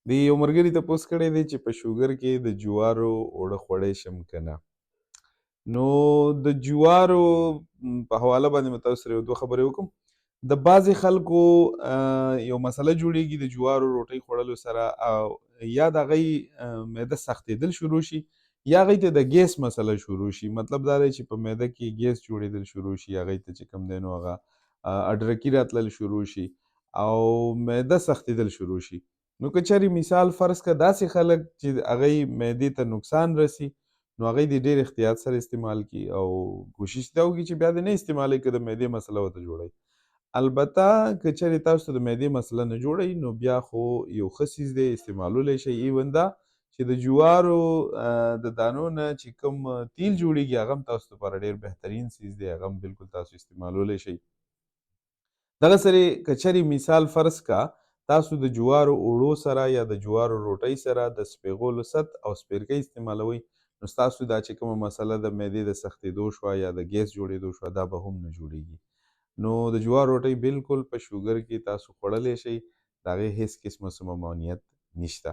د یو ملګري تپوس کړی دی چې په شوګر کې د جوارو اوړه خوړی شم که نه. نو د جوارو په حواله باندې مې تاسو سره یو دوه خبرې وکړم. د بعضې خلکو یو مسله جوړیږي د جوارو روټۍ خوړلو سره، او یا د هغوی معده سختېدل شروع شي، یا هغوی ته د ګیس مسله شروع شي. مطلب دا دی چې په معده کې ګیس جوړېدل شروع شي، هغوی ته چې کوم دی نو هغه اډرکي راتلل شروع شي او معده سختېدل شروع شي. نو که چېرې مثال فرض کړه داسې خلک چې هغوی معدې ته نقصان رسي، نو هغوی دې ډېر احتیاط سره استعمال کړي او کوشش دا وکړي چې بیا دې نه استعمالوي که د معدې مسله ورته جوړوي. البته که چېرې تاسو ته د معدې مسله نه جوړوي، نو بیا خو یو ښه څیز دی، استعمالولی شئ. ایون دا چې د جوارو د دانو نه چې کوم تیل جوړیږي، هغه هم تاسو لپاره ډېر بهترین څیز دی، هغه هم بالکل تاسو استعمالولی شئ. دغه سره که چېرې مثال فرض کا تاسو د جوارو اوړو سره یا د جوارو روټۍ سره د سپېغولو ست او سپېرکۍ استعمالوئ، نو ستاسو دا چې کومه مسله د معدې د سختېدو شوه یا د ګیس جوړېدو شوه، دا به هم نه جوړېږي. نو د جوارو روټۍ بالکل په شوګر کې تاسو خوړلی شئ، د هغې هېڅ قسمه څه ممانعت نشته.